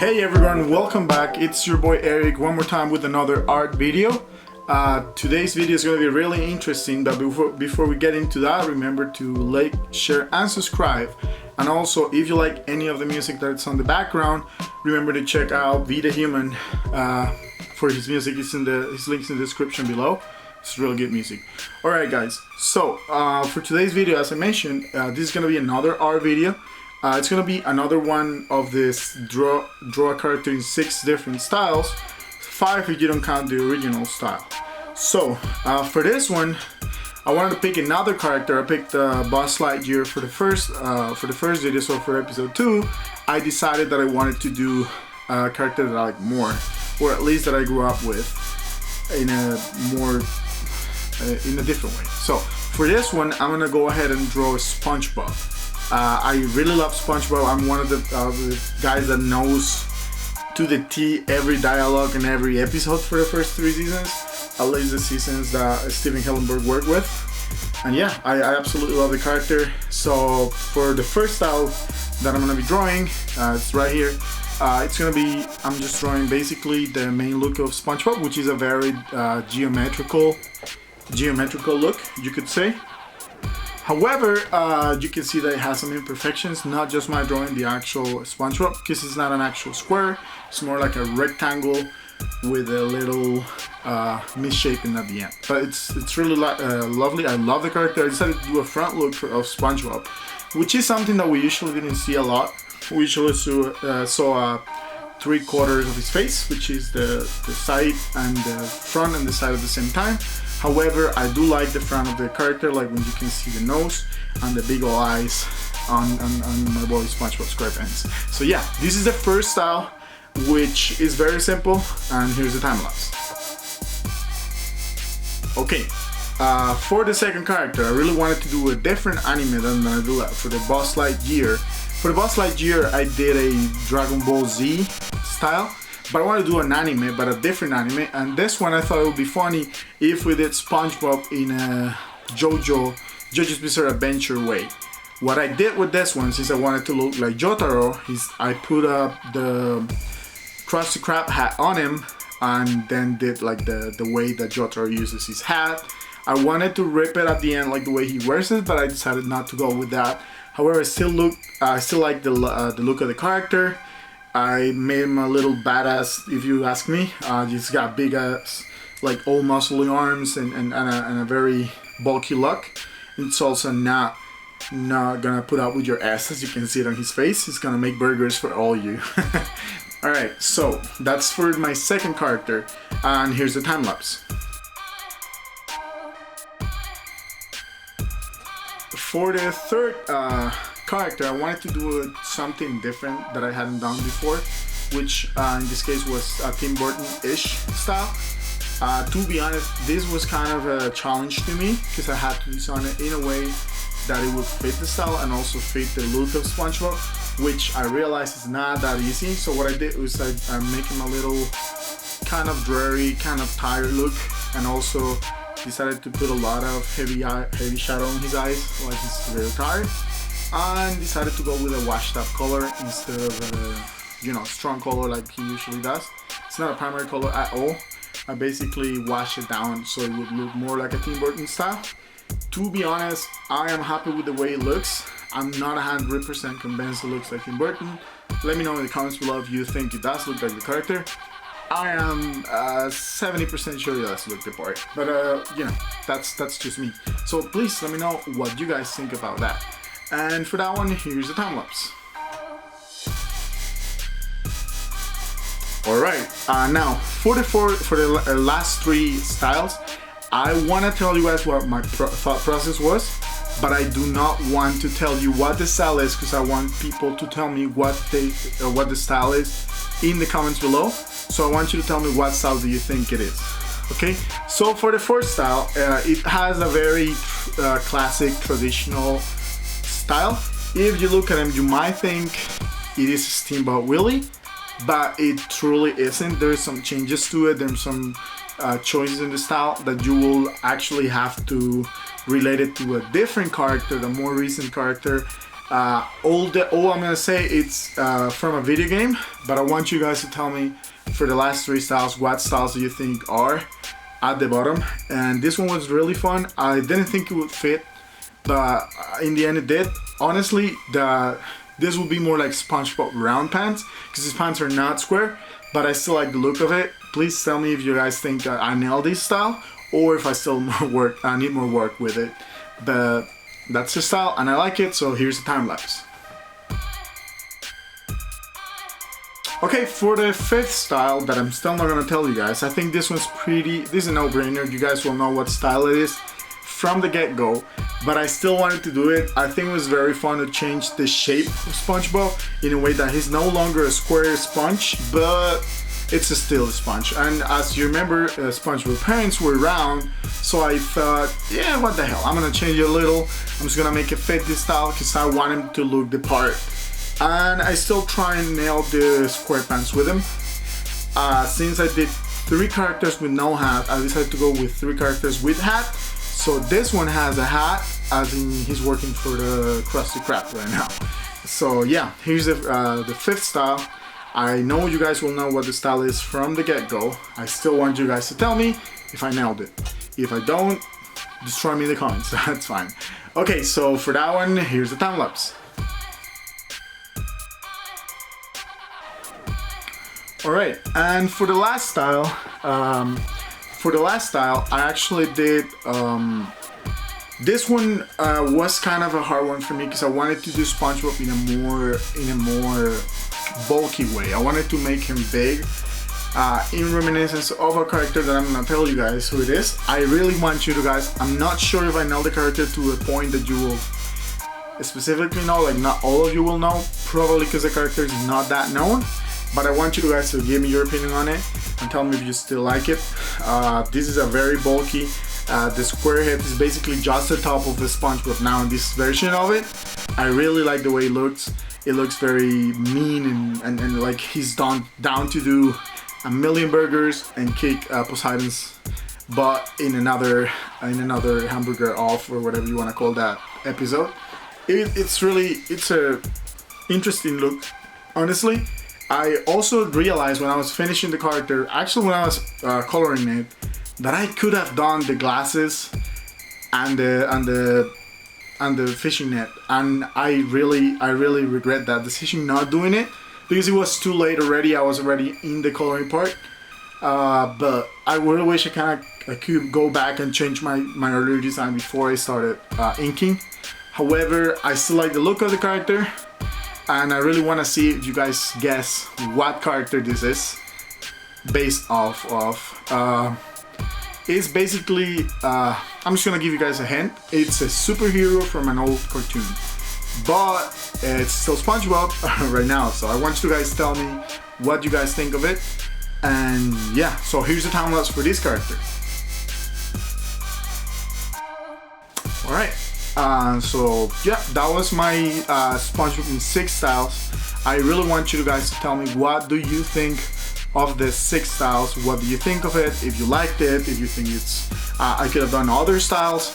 Hey everyone, welcome back. It's your boy Eric one more time with another art video. Today's video is going to be really interesting, but before we get into that, remember to like, share and subscribe. And also, if you like any of the music that's on the background, remember to check out Vida Human for his music. His links in the description below. It's really good music. Alright guys, so for today's video, as I mentioned, this is going to be another art video. It's going to be another one of this draw a character in 6 different styles, 5 if you don't count the original style. So for this one, I wanted to pick another character. I picked Buzz Lightyear for the first video. So for episode 2, I decided that I wanted to do a character that I like more, or at least that I grew up with in a different way. So for this one, I'm gonna go ahead and draw SpongeBob. I really love SpongeBob. I'm one of the guys that knows to the T every dialogue in every episode for the first 3 seasons, at least the seasons that Steven Hillenburg worked with. And yeah, I absolutely love the character. So for the first style that I'm gonna be drawing, it's right here. It's gonna be, I'm just drawing basically the main look of SpongeBob, which is a very geometrical look, you could say. However, you can see that it has some imperfections, not just my drawing the actual SpongeBob, because it's not an actual square, it's more like a rectangle with a little misshapen at the end. But it's really lovely. I love the character. I decided to do a front look of SpongeBob, which is something that we usually didn't see a lot. We usually saw 3/4 of his face, which is the side and the front and the side at the same time. However, I do like the front of the character, like when you can see the nose and the big old eyes on my boy SpongeBob Squarepants. So yeah, this is the first style, which is very simple, and here's the time lapse. Okay, for the second character, I really wanted to do a different anime than I do for the Buzz Lightyear. For the Buzz Lightyear, I did a Dragon Ball Z style. But I want to do an anime, but a different anime, and this one I thought it would be funny if we did SpongeBob in a JoJo's Bizarre Adventure way. What I did with this one, since I wanted to look like Jotaro, is I put up the Krusty Krab hat on him, and then did like the way that Jotaro uses his hat. I wanted to rip it at the end like the way he wears it, but I decided not to go with that. However, I still like the look of the character. I made him a little badass, if you ask me. He's got big ass, like old muscly arms and a very bulky look. It's also not gonna put up with your ass, as you can see it on his face. It's gonna make burgers for all you. Alright, so that's for my second character, and here's the time lapse. For the third character, I wanted to do something different that I hadn't done before, which in this case was a Tim Burton-ish style. To be honest, this was kind of a challenge to me, because I had to design it in a way that it would fit the style and also fit the look of SpongeBob, which I realized is not that easy. So what I did was I make him a little kind of dreary, kind of tired look, and also decided to put a lot of heavy shadow on his eyes, like he's very tired, and decided to go with a washed up color instead of a strong color like he usually does. It's not a primary color at all. I basically washed it down so it would look more like a Tim Burton style. To be honest, I am happy with the way it looks. I'm not 100% convinced it looks like Tim Burton. Let me know in the comments below if you think it does look like the character. I am 70% sure it does look the part, but that's just me. So please let me know what you guys think about that. And for that one, here's the time lapse. Alright, now for the last 3 styles, I want to tell you guys what my thought process was, but I do not want to tell you what the style is, because I want people to tell me what the style is in the comments below. So I want you to tell me what style do you think it is. Okay, so for the first style, it has a very classic traditional style. If you look at him, you might think it is Steamboat Willie, but it truly isn't. There's some changes to it. There's some choices in the style that you will actually have to relate it to a different character, the more recent character, All I'm gonna say it's from a video game, but I want you guys to tell me for the last 3 styles, what styles do you think are at the bottom. And this one was really fun. I didn't think it would fit, but in the end it did. Honestly, this would be more like SpongeBob round pants, because his pants are not square, but I still like the look of it. Please tell me if you guys think I nailed this style, or if I still need more work with it. But that's the style and I like it, so here's the time lapse. Okay, for the 5th style that I'm still not gonna tell you guys, I think this one's this is a no-brainer. You guys will know what style it is from the get-go, but I still wanted to do it. I think it was very fun to change the shape of SpongeBob in a way that he's no longer a square sponge, but it's still a sponge. And as you remember, SpongeBob parents were round, so I thought, yeah, what the hell, I'm gonna change it a little. I'm just gonna make it fit this style because I want him to look the part. And I still try and nail the SquarePants with him. Since I did 3 characters with no hat, I decided to go with 3 characters with hat. So this one has a hat, as in he's working for the Krusty Krab right now. So yeah, here's the 5th style. I know you guys will know what the style is from the get-go. I still want you guys to tell me if I nailed it. If I don't, destroy me in the comments, that's fine. Okay, so for that one, here's the time lapse. Alright, and for the last style, I actually did, this one was kind of a hard one for me because I wanted to do SpongeBob in a more bulky way. I wanted to make him big, in reminiscence of a character that I'm gonna tell you guys who it is. I really want you to guys, I'm not sure if I know the character to a point that you will specifically know, like not all of you will know, probably because the character is not that known. But I want you guys to give me your opinion on it and tell me if you still like it. This is a very bulky, the square head is basically just the top of the SpongeBob now in this version of it. I really like the way it looks. It looks very mean and like he's down to do a million burgers and kick Poseidon's butt in another hamburger off, or whatever you want to call that episode. It's a interesting look, honestly. I also realized when I was finishing the character, actually when I was coloring it, that I could have done the glasses and the fishing net, and I really regret that decision not doing it because it was too late already. I was already in the coloring part, but I really wish I could go back and change my earlier design before I started inking. However, I still like the look of the character. And I really want to see if you guys guess what character this is based off of. It's basically, I'm just gonna give you guys a hint. It's a superhero from an old cartoon, but it's still SpongeBob right now. So I want you guys to tell me what you guys think of it. And yeah, so here's the time lapse for this character. All right. So yeah, that was my SpongeBob in 6 styles. I really want you guys to tell me what do you think of the 6 styles. What do you think of it? If you liked it, if you think it's I could have done other styles,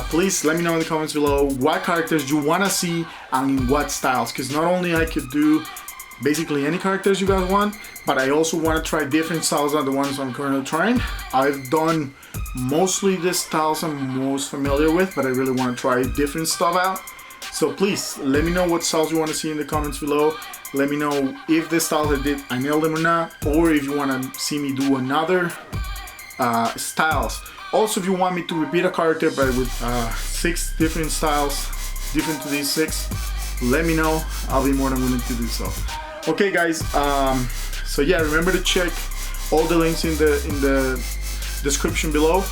please let me know in the comments below what characters you want to see and in what styles, because not only I could do basically any characters you guys want, but I also want to try different styles than the ones I'm currently trying. I've done mostly the styles I'm most familiar with, but I really want to try different stuff out. So please let me know what styles you want to see in the comments below. Let me know if the styles I did, I nailed them or not, or if you want to see me do another styles. Also, if you want me to repeat a character but with 6 different styles different to these 6, let me know. I'll be more than willing to do so. Okay guys, so yeah, remember to check all the links in the description below.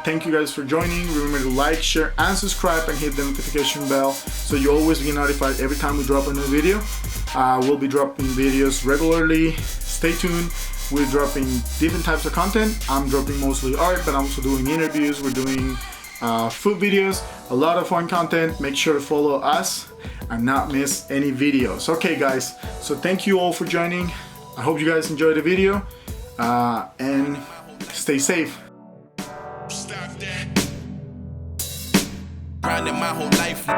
Thank you guys for joining. Remember to like, share and subscribe and hit the notification bell so you always get notified every time we drop a new video. We'll be dropping videos regularly. Stay tuned. We're dropping different types of content. I'm dropping mostly art, but I'm also doing interviews. We're doing food videos, a lot of fun content. Make sure to follow us and not miss any videos. Okay guys, so thank you all for joining. I hope you guys enjoyed the video and stay safe. Stop that. Grinding my whole life.